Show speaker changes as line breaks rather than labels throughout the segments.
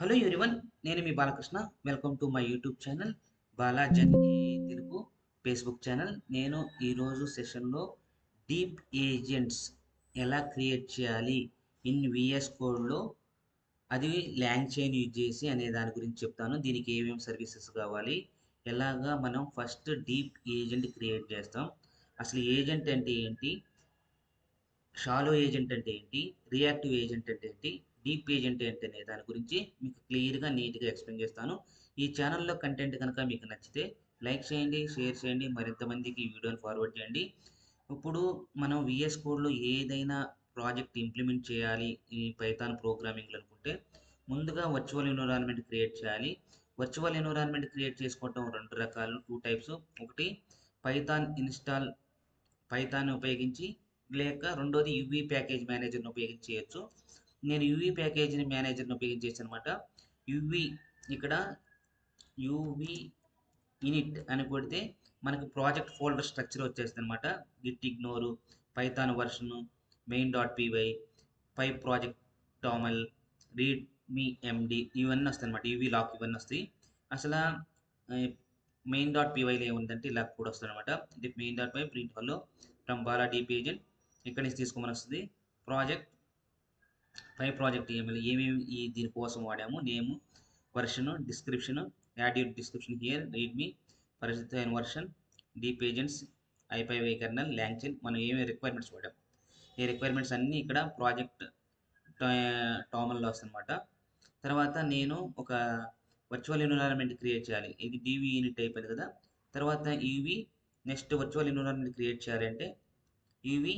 Hello everyone, నేను మీ Balakrishna. Welcome to my YouTube channel బాలాజన్ ఏ తెలుగు ఫేస్బుక్ ఛానల్. నేను ఈరోజు సెషన్లో డీప్ ఏజెంట్స్ ఎలా క్రియేట్ చేయాలి ఇన్ విఎస్ కోడ్లో, అది ల్యాంగ్ చైన్ యూజ్ చేసి అనే దాని గురించి చెప్తాను. దీనికి ఏమేమి సర్వీసెస్ కావాలి, ఎలాగా మనం ఫస్ట్ డీప్ ఏజెంట్ క్రియేట్ చేస్తాం, అసలు ఏజెంట్ అంటే ఏంటి, షాలో ఏజెంట్ అంటే ఏంటి, రియాక్టివ్ ఏజెంట్ అంటే ఏంటి, డీప్ ఏజెంట్ ఏంటి అనే దాని గురించి మీకు క్లియర్గా నీట్గా ఎక్స్ప్లెయిన్ చేస్తాను. ఈ ఛానల్లో కంటెంట్ కనుక మీకు నచ్చితే లైక్ చేయండి, షేర్ చేయండి, మరింత మందికి ఈ వీడియోని ఫార్వర్డ్ చేయండి. ఇప్పుడు మనం విఎస్ కోడ్లో ఏదైనా ప్రాజెక్ట్ ఇంప్లిమెంట్ చేయాలి ఈ పైథాన్ ప్రోగ్రామింగ్లో అనుకుంటే ముందుగా వర్చువల్ ఎన్విరాన్మెంట్ క్రియేట్ చేయాలి. వర్చువల్ ఎన్విరాన్మెంట్ క్రియేట్ చేసుకోవటం రెండు రకాలు, టూ టైప్స్. ఒకటి పైథాన్ ఇన్స్టాల్, పైథాన్ ఉపయోగించి, లేక రెండోది యూవీ ప్యాకేజ్ మేనేజర్ని ఉపయోగించి చేయొచ్చు. నేను యూవీ ప్యాకేజ్ మేనేజర్ని ఉపయోగించేసి అనమాట. యూవీ ఇక్కడ యూవీ ఇనిట్ అని కొడితే మనకి ప్రాజెక్ట్ ఫోల్డర్ స్ట్రక్చర్ వచ్చేస్తుంది అనమాట. Git ignore, Python version, main dot py, py project toml, read me MD, ఇవన్నీ వస్తాయి అనమాట. యూవీ లాక్ ఇవన్నీ వస్తాయి. అసలు మెయిన్ డాట్ పీవైలో ఏముందంటే ఇలా కూడా వస్తుంది అనమాట. ఇది main dot py print hello from బాలా డీప్ ఏజెంట్, ఇక్కడి నుంచి తీసుకోమని వస్తుంది. ప్రాజెక్ట్ పై ప్రాజెక్ట్ ఏమేమి ఈ దీనికోసం వాడాము, name, version, description, add your description here, read me, పరిస్థితి అయిన version, deep agents, ipy kernel, LangChain, మనం ఏమేమి రిక్వైర్మెంట్స్ వాడాం, ఈ రిక్వైర్మెంట్స్ అన్నీ ఇక్కడ ప్రాజెక్ట్ టామల్లో వస్తుందన్నమాట. తర్వాత నేను ఒక వర్చువల్ ఎన్విరాన్మెంట్ క్రియేట్ చేయాలి. ఇది డివి యూనిట్ అయిపోయింది కదా. తర్వాత UV next virtual environment create చేయాలి అంటే యూవి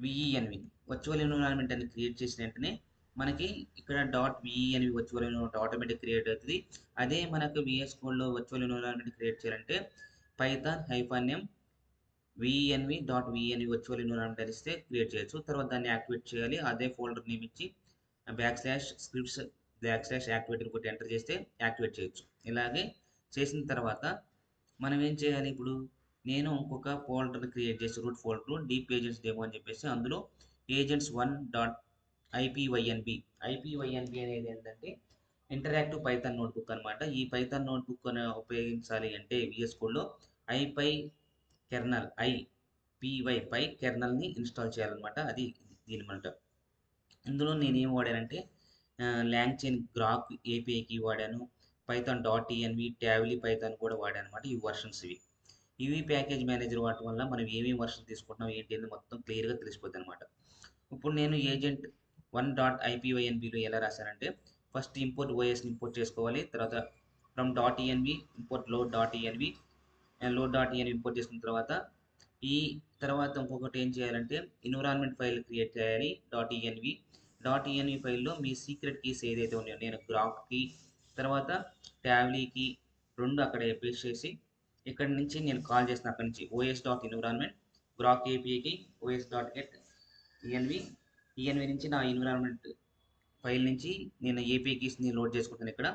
విఈఎన్వి వర్చువల్ ఎన్విరాన్మెంట్ అని క్రియేట్ చేసిన వెంటనే మనకి ఇక్కడ dot venv virtual environment automatic create అవుతుంది. అదే మనకు విఎస్ కోడ్లో వర్చువల్ ఎన్విరాన్మెంట్ క్రియేట్ చేయాలంటే Python hyphen venv dot venv virtual environment అని ఇస్తే క్రియేట్ చేయొచ్చు. తర్వాత దాన్ని యాక్టివేట్ చేయాలి. అదే ఫోల్డర్ నేమ్ ఇచ్చి back slash scripts back slash activate కొట్టి ఎంటర్ చేస్తే యాక్టివేట్ చేయొచ్చు. ఇలాగే చేసిన తర్వాత మనం ఏం చేయాలి, ఇప్పుడు నేను ఇంకొక ఫోల్డర్ క్రియేట్ చేసి root folder deep agents demo అని చెప్పేసి అందులో agents one dot ipynb, ipynb అనేది ఏంటంటే ఇంటరాక్టివ్ పైథాన్ నోట్బుక్ అనమాట. ఈ పైథాన్ నోట్బుక్ ఉపయోగించాలి అంటే విఎస్ కోడ్లో ఐపై కెర్నల్, ఐపీవై పై కెర్నల్ని ఇన్స్టాల్ చేయాలన్నమాట. అది దీనిమాట. ఇందులో నేనేం వాడానంటే ల్యాంగ్ చైన్ గ్రాక్ ఏపీఐకి వాడాను, పైథాన్ డాట్ టీఎన్వి, ట్యావ్లీ పైథాన్ కూడా వాడాను అనమాట. ఈ వర్షన్స్ ఇవి. ఇవి ప్యాకేజ్ మేనేజర్ వాడటం వల్ల మనం ఏమేమి వర్షన్ తీసుకుంటున్నాం ఏంటి అనేది మొత్తం క్లియర్గా తెలిసిపోద్ది అనమాట. ఇప్పుడు నేను ఏజెంట్ వన్ డాట్ ఐపీవైఎన్బిలో ఎలా రాశానంటే ఫస్ట్ ఇంపోర్ట్ ఓఎస్ని ఇంపోర్ట్ చేసుకోవాలి. తర్వాత from dot ENV import load dot ENV, load dot ENV import చేసుకున్న తర్వాత ఈ తర్వాత ఇంకొకటి ఏం చేయాలంటే ఎన్విరాన్మెంట్ ఫైల్ క్రియేట్ చేయాలి. డాట్ ఈఎన్వి ఫైల్లో మీ సీక్రెట్ కీస్ ఏదైతే ఉన్నాయో, నేను గ్రాఫ్కి తర్వాత ట్యావ్లీకి రెండు అక్కడ పేస్ట్ చేసి ఇక్కడ నుంచి నేను కాల్ చేసిన అక్కడి నుంచి ఓఎస్ డాట్ ఎన్విరాన్మెంట్ గ్రాక్ ఏపీఐకి OS dot get env, env నుంచి నా ఎన్విరాన్మెంట్ ఫైల్ నుంచి నేను ఏపీఐ కీస్ని లోడ్ చేసుకుంటాను ఇక్కడ.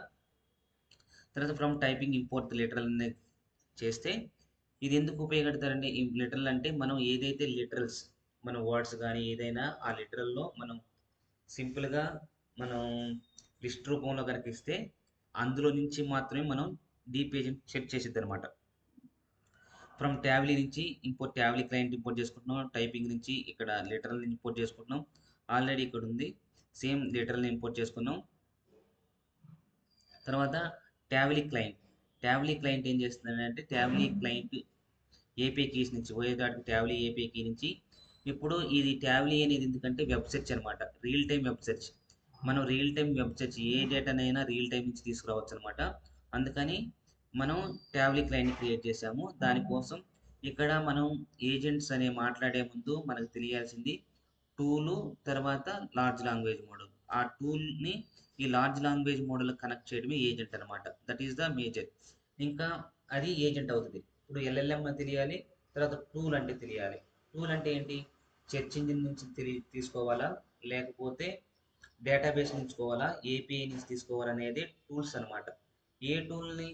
తర్వాత ఫ్రమ్ టైపింగ్ ఇంపోర్ట్ లిటరల్ చేస్తే ఇది ఎందుకు ఉపయోగపడతారండి ఈ లిటరల్ అంటే, మనం ఏదైతే లిటరల్స్ మన వర్డ్స్ కానీ ఏదైనా ఆ లిటరల్లో మనం సింపుల్గా మనం లిస్ట్ రూపంలో కనుక ఇస్తే అందులో నుంచి మాత్రమే మనం డీప్ ఏజెంట్ చెక్ చేసిద్ది అనమాట. ఫ్రమ్ ట్యాబ్లీ నుంచి ఇంపోర్ట్ ట్యాబ్లీ క్లయింట్ ఇంపోర్ట్ చేసుకుంటున్నాం, టైపింగ్ నుంచి ఇక్కడ లిటరల్ ఇంపోర్ట్ చేసుకుంటున్నాం. ఆల్రెడీ ఇక్కడ ఉంది సేమ్ లిటరల్ని ఇంపోర్ట్ చేసుకున్నాం. తర్వాత ట్యాబ్లీ క్లయింట్ ఏం చేస్తుంది అంటే ట్యాబ్లీ క్లయింట్ ఏపీఐ కీస్ నుంచి ఓఎస్ డాట్ ట్యాబ్లీ ఏపీఐ కీ నుంచి ఇప్పుడు ఇది ట్యాబ్లీ అనేది ఎందుకంటే వెబ్ సెర్చ్ అనమాట, రియల్ టైం వెబ్ సెర్చ్. మనం రియల్ టైం వెబ్ సెర్చ్ ఏ డేటానైనా రియల్ టైం నుంచి తీసుకురావచ్చు అనమాట. అందుకని మనం ట్యాబ్లీ క్లయింట్ క్రియేట్ చేసాము. దానికోసం ఇక్కడ మనం ఏజెంట్స్ అనే మాట్లాడే ముందు మనకు తెలియాల్సింది టూలు, తర్వాత లార్జ్ లాంగ్వేజ్ మోడల్. ఆ టూల్ని ఈ లార్జ్ లాంగ్వేజ్ మోడల్ కనెక్ట్ చేయడమే ఏజెంట్ అనమాట. That is the major. ఇంకా అది ఏజెంట్ అవుతుంది. ఇప్పుడు ఎల్ఎల్ఎం అని తెలియాలి, తర్వాత టూల్ అంటే తెలియాలి. టూల్ అంటే ఏంటి, సెర్చ్ ఇంజిన్ నుంచి తీసుకోవాలా, లేకపోతే డేటాబేస్ నుంచుకోవాలా, ఏపీఐ నుంచి తీసుకోవాలనేది టూల్స్ అనమాట. ఏ టూల్ని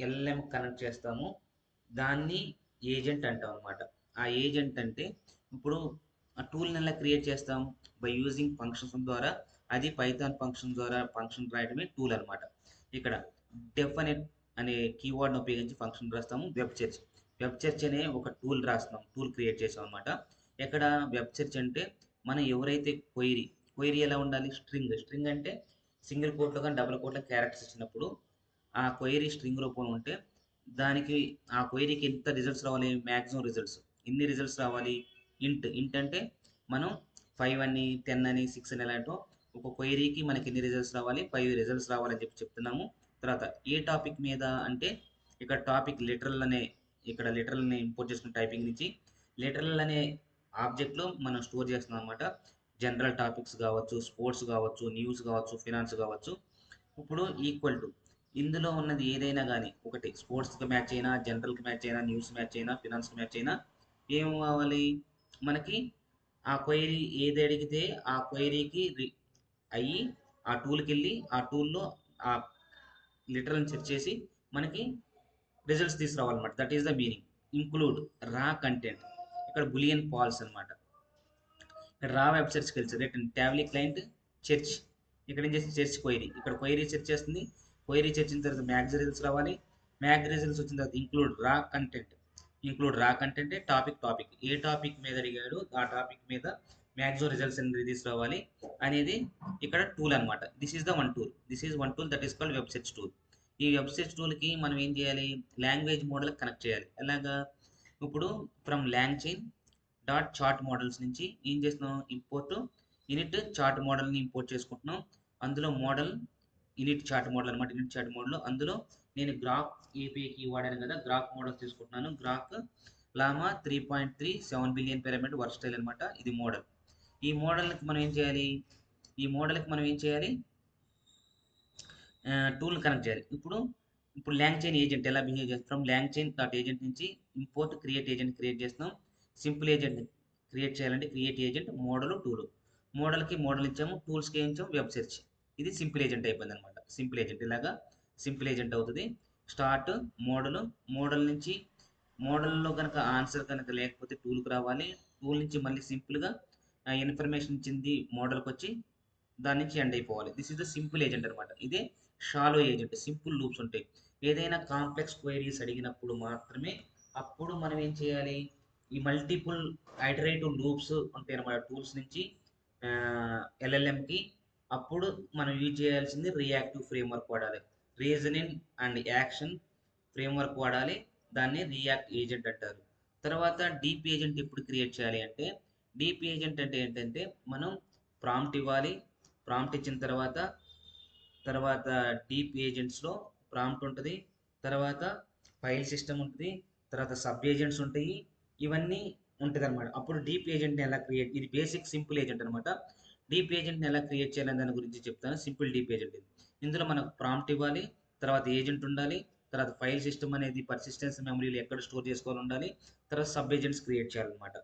ఎల్ఎల్ఎం కనెక్ట్ చేస్తామో దాన్ని ఏజెంట్ అంటాం అనమాట. ఆ ఏజెంట్ అంటే ఇప్పుడు ఆ టూల్ని ఎలా క్రియేట్ చేస్తాం, బై యూజింగ్ ఫంక్షన్స్ ద్వారా అది పైథాన్ ఫంక్షన్ ద్వారా ఫంక్షన్ రాయడమే టూల్ అనమాట. ఇక్కడ డెఫినెట్ అనే కీవర్డ్ని ఉపయోగించి ఫంక్షన్ రాస్తాము. వెబ్ సెర్చ్ అనే ఒక టూల్ రాస్తున్నాం, టూల్ క్రియేట్ చేసాం అనమాట. ఇక్కడ వెబ్ సెర్చ్ అంటే మనం ఎవరైతే క్వైరీ ఎలా ఉండాలి, స్ట్రింగ్ అంటే సింగిల్ కోట్లో కానీ డబుల్ కోట్లో క్యారెక్టర్స్ ఇచ్చినప్పుడు ఆ క్వైరీ స్ట్రింగ్ రూపంలో ఉంటే దానికి ఆ క్వైరీకి ఎంత రిజల్ట్స్ రావాలి, మ్యాక్సిమం రిజల్ట్స్ ఎన్ని రిజల్ట్స్ రావాలి. ఇంట్ అంటే మనం 5 అని 10 అని 6 అని ఎలాంటో ఒక క్వైరీకి మనకి ఎన్ని రిజల్ట్స్ రావాలి, 5 రిజల్ట్స్ రావాలని చెప్తున్నాము. తర్వాత ఏ టాపిక్ మీద అంటే ఇక్కడ టాపిక్ లిటరల్ని ఇంపోర్ట్ చేసుకున్న టైపింగ్ నుంచి లిటరల్ అనే ఆబ్జెక్ట్లో మనం స్టోర్ చేస్తున్నాం అనమాట. జనరల్ టాపిక్స్ కావచ్చు, స్పోర్ట్స్ కావచ్చు, న్యూస్ కావచ్చు, ఫినాన్స్ కావచ్చు. ఇప్పుడు ఈక్వల్ టు ఇందులో ఉన్నది ఏదైనా కానీ ఒకటి స్పోర్ట్స్కి మ్యాచ్ అయినా, జనరల్కి మ్యాచ్ అయినా, న్యూస్ మ్యాచ్ అయినా, ఫినాన్స్కి మ్యాచ్ అయినా ఏం కావాలి మనకి, ఆ క్వైరీ ఏది అడిగితే ఆ క్వైరీకి అయ్యి ఆ టూల్కి వెళ్ళి ఆ టూల్లో ఆ లిటరల్ని సెర్చ్ చేసి మనకి రిజల్ట్స్ తీసుకురావాలన్నమాట. That is the meaning. Include raw content, ఇక్కడ బులియన్ పాల్స్ అనమాట. ఇక్కడ raw web search skills return Tavily client search, ఇక్కడ ఏం చేసి సెర్చ్ క్వైరీ, ఇక్కడ క్వైరీ సెర్చ్ చేస్తుంది. క్వైరీ సెర్చిన తర్వాత మ్యాక్స్ రిజల్ట్స్ రావాలి. మ్యాక్ రిజల్ట్స్ వచ్చిన తర్వాత ఇంక్లూడ్ రా కంటెంట్ టాపిక్ ఏ టాపిక్ మీద అడిగాడు ఆ టాపిక్ మీద మ్యాక్సిమం రిజల్ట్స్ అనేది తీసుకురావాలి అనేది ఇక్కడ టూల్ అనమాట. This is one tool that is called web search tool. ఈ వెబ్ సెర్చ్ టూల్కి మనం ఏం చేయాలి, లాంగ్వేజ్ మోడల్ కనెక్ట్ చేయాలి. ఎలాగా, ఇప్పుడు from long chain dot chart models నుంచి ఏం చేస్తున్నాం, ఇనిట్ చార్ట్ మోడల్ని ఇంపోర్ట్ చేసుకుంటున్నాం. అందులో మోడల్ ఇనిట్ చార్ట్ మోడల్ అనమాట. ఇనిట్ చార్ట్ మోడల్ అందులో నేను గ్రాక్ ఏపీఐకి వాడాను కదా, గ్రాక్ మోడల్ తీసుకుంటున్నాను. గ్రాక్ లామా 3.37 బిలియన్ పిరమిడ్ వర్స్టైల్ అనమాట. ఇది మోడల్. ఈ మోడల్కి మనం ఏం చేయాలి, టూల్ కనెక్ట్ చేయాలి. ఇప్పుడు లాంగ్ చైన్ ఏజెంట్ ఎలా బిహేవ్ చేస్తాం, from long chain dot agent నుంచి ఇంపోర్ట్ క్రియేట్ ఏజెంట్ క్రియేట్ చేస్తాం. సింపుల్ ఏజెంట్ క్రియేట్ చేయాలంటే క్రియేట్ ఏజెంట్, మోడల్ మోడల్కి మోడల్ ఇచ్చాము, టూల్స్కి ఏం ఇచ్చాము, వెబ్ సెర్చ్. ఇది సింపుల్ ఏజెంట్ అయిపోయింది అనమాట. సింపుల్ ఏజెంట్ ఇలాగా సింపుల్ ఏజెంట్ అవుతుంది. స్టార్ట్ మోడల్ నుంచి మోడల్లో కనుక ఆన్సర్ కనుక లేకపోతే టూల్కి రావాలి. టూల్ నుంచి మళ్ళీ సింపుల్గా ఇన్ఫర్మేషన్ ఇచ్చింది మోడల్కి వచ్చి దాని నుంచి ఎండ్ అయిపోవాలి. This is the simple agent అనమాట. ఇదే షాలో ఏజెంట్, సింపుల్ లూప్స్ ఉంటాయి. ఏదైనా కాంప్లెక్స్ క్వైరీస్ అడిగినప్పుడు మాత్రమే అప్పుడు మనం ఏం చేయాలి, ఈ మల్టిపుల్ ఐటరేటివ్ లూప్స్ ఉంటాయి అన్నమాట టూల్స్ నుంచి ఎల్ఎల్ఎంకి. అప్పుడు మనం యూజ్ చేయాల్సింది రియాక్టివ్ ఫ్రేమ్వర్క్ వాడాలి. రీజనింగ్ అండ్ యాక్షన్ ఫ్రేమ్వర్క్ వాడాలి. దాన్ని రియాక్ట్ ఏజెంట్ అంటారు. తర్వాత డీప్ ఏజెంట్ ఎప్పుడు క్రియేట్ చేయాలి అంటే, డీప్ ఏజెంట్ అంటే ఏంటంటే మనం ప్రాంప్ట్ ఇవ్వాలి. ప్రాంప్ట్ ఇచ్చిన తర్వాత డీప్ ఏజెంట్స్లో ప్రాంప్ట్ ఉంటుంది, తర్వాత ఫైల్ సిస్టమ్ ఉంటుంది, తర్వాత సబ్ ఏజెంట్స్ ఉంటాయి. ఇవన్నీ ఉంటుంది అనమాట. అప్పుడు డీప్ ఏజెంట్ని ఎలా క్రియేట్, ఇది బేసిక్ సింపుల్ ఏజెంట్ అనమాట. డీప్ ఏజెంట్ని ఎలా క్రియేట్ చేయాలని దాని గురించి చెప్తాను. సింపుల్ డీప్ ఏజెంట్ ఇది. ఇందులో మనకు ప్రాంప్ట్ ఇవ్వాలి, తర్వాత ఏజెంట్ ఉండాలి, తర్వాత ఫైల్ సిస్టమ్ అనేది పర్సిస్టెన్స్ మెమరీలో ఎక్కడ స్టోర్ చేసుకోవాలి ఉండాలి, తర్వాత సబ్ ఏజెంట్స్ క్రియేట్ చేయాలన్నమాట.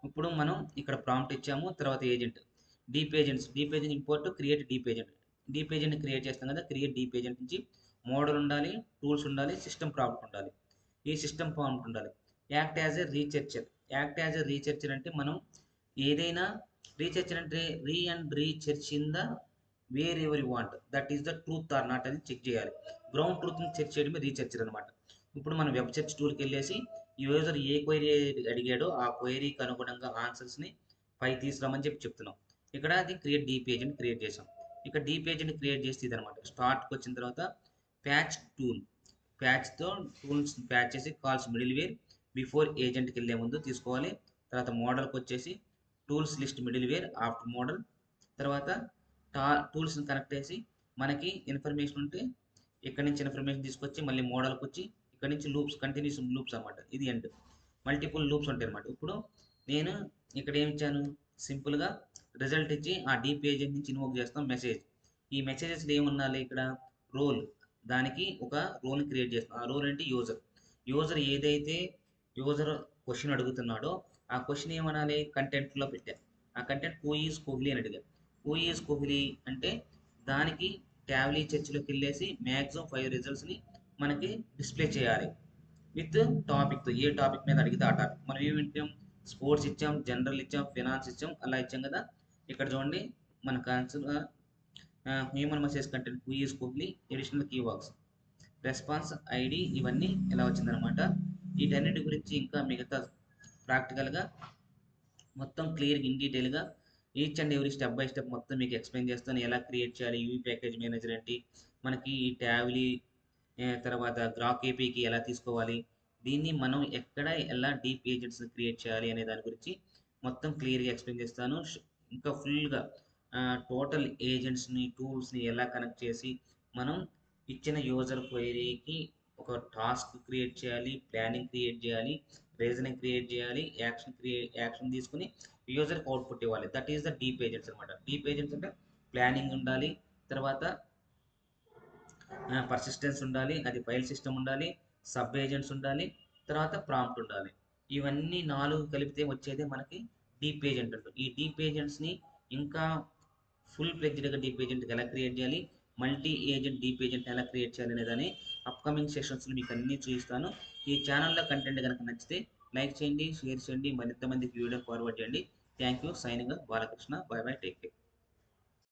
ఇప్పుడు మనం ఇక్కడ ప్రాంప్ట్ ఇచ్చాము, తర్వాత agent, deep agent import create deep agent create చేస్తాం కదా, క్రియేట్ డీప్ ఏజెంట్ నుంచి మోడల్ ఉండాలి, టూల్స్ ఉండాలి, సిస్టమ్ ప్రాంప్ట్ ఉండాలి. ఈ సిస్టమ్ ప్రాంప్ట్ ఉండాలి. యాక్ట్ యాజ్ ఎ రీసెర్చర్ అంటే మనం ఏదైనా రీసెర్చర్ అంటే research in the wear ever you want, that is the truth or not అని చెక్ చేయాలి. గ్రౌండ్ ట్రూత్ని చెక్ చేయడమే రీసెర్చర్ అనమాట. ఇప్పుడు మనం వెబ్ సెర్చ్ టూల్కి వెళ్ళేసి యూజర్ ఏ క్వైరీ అడిగాడో ఆ క్వైరీకి అనుగుణంగా ఆన్సర్స్ని 5 తీసుకురామని చెప్తున్నాం. ఇక్కడ అది క్రియేట్ డీప్ ఏజెంట్ క్రియేట్ చేసాం. ఇక్కడ డీప్ ఏజెంట్ క్రియేట్ చేస్తే ఇది అనమాట. స్టార్ట్కి వచ్చిన తర్వాత ప్యాచ్తో టూల్స్ ప్యాచ్ చేసి కాల్స్ మిడిల్ వేర్ బిఫోర్ ఏజెంట్కి వెళ్ళే ముందు తీసుకోవాలి. తర్వాత మోడల్కి వచ్చేసి tools list middleware after model. తర్వాత టూల్స్ని కనెక్ట్ చేసి మనకి ఇన్ఫర్మేషన్ ఉంటే ఇక్కడ నుంచి ఇన్ఫర్మేషన్ తీసుకొచ్చి మళ్ళీ మోడల్కి వచ్చి ఇక్కడ నుంచి కంటిన్యూస్ లూప్స్ అనమాట. ఇది ఎండ్. మల్టిపుల్ లూప్స్ ఉంటాయి అనమాట. ఇప్పుడు నేను ఇక్కడ ఏమి ఇచ్చాను, సింపుల్గా రిజల్ట్ ఇచ్చి ఆ డీప్ ఏజెంట్ నుంచి ఇన్వోక్ చేస్తాం మెసేజ్. ఈ మెసేజెస్లో ఏమున్నాలి, ఇక్కడ రోల్, దానికి ఒక రోల్ని క్రియేట్ చేస్తాం. ఆ రోల్ అంటే యూజర్ ఏదైతే క్వశ్చన్ అడుగుతున్నాడో ఆ క్వశ్చన్ ఏమనాలి, కంటెంట్లో పెట్టా. ఆ కంటెంట్ హూ ఈజ్ కోహ్లీ అని అడిగా. హూ ఈజ్ కోహ్లీ అంటే దానికి ట్యాబ్లీ సెర్చ్లోకి వెళ్ళేసి మ్యాక్సిమం 5 రిజల్ట్స్ని మనకి డిస్ప్లే చేయాలి విత్ టాపిక్తో. ఏ టాపిక్ మీద అడిగితే ఆ టాపిక్. మనం ఏమి ఇచ్చాం, స్పోర్ట్స్ ఇచ్చాం, జనరల్ ఇచ్చాం, ఫినాన్స్ ఇచ్చాం, అలా ఇచ్చాం కదా. ఇక్కడ చూడండి మనకు answer human message content, who is Kohli, additional keywords, response ID, ఇవన్నీ ఇలా వచ్చిందనమాట. వీటన్నిటి గురించి ఇంకా మిగతా ప్రాక్టికల్గా మొత్తం క్లియర్గా ఇన్ డీటెయిల్గా each and every step by step మొత్తం మీకు ఎక్స్ప్లెయిన్ చేస్తాను. ఎలా క్రియేట్ చేయాలి, యూవీ ప్యాకేజ్ మేనేజర్ ఏంటి, మనకి ఈ ట్యాబ్లీ, తర్వాత గ్రాక్ ఏపీకి ఎలా తీసుకోవాలి, దీన్ని మనం ఎక్కడ ఎలా డీప్ ఏజెంట్స్ని క్రియేట్ చేయాలి అనే దాని గురించి మొత్తం క్లియర్గా ఎక్స్ప్లెయిన్ చేస్తాను. ఇంకా ఫుల్గా టోటల్ ఏజెంట్స్ని, టూల్స్ని ఎలా కనెక్ట్ చేసి మనం ఇచ్చిన యూజర్ క్వైరీకి ఒక టాస్క్ క్రియేట్ చేయాలి, ప్లానింగ్ క్రియేట్ చేయాలి, రీజనింగ్ క్రియేట్ చేయాలి, యాక్షన్ తీసుకుని యూజర్కి అవుట్పుట్ ఇవ్వాలి. That is the deep agents అనమాట. డీప్ ఏజెంట్స్ అంటే ప్లానింగ్ ఉండాలి, తర్వాత పర్సిస్టెన్స్ ఉండాలి, అది ఫైల్ సిస్టమ్ ఉండాలి, సబ్ ఏజెంట్స్ ఉండాలి, తర్వాత ప్రాంప్ట్ ఉండాలి. ఇవన్నీ 4 కలిపితే వచ్చేదే మనకి డీప్ ఏజెంట్ ఉంటుంది. ఈ డీప్ ఏజెంట్స్ని ఇంకా ఫుల్ ఫ్లెడ్జ్డ్గా డీప్ ఏజెంట్ ఎలా క్రియేట్ చేయాలి, మల్టీ ఏజెంట్ డీప్ ఏజెంట్ ఎలా క్రియేట్ చేయాలి అనేదని అప్కమింగ్ సెషన్స్లో మీకు అన్నీ చూపిస్తాను. ఈ ఛానల్లో కంటెంట్ కనుక నచ్చితే లైక్ చేయండి, షేర్ చేయండి, మరింత మందికి వీడియో ఫార్వర్డ్ చేయండి. Thank you. Signing Balakrishna. By by. Take care.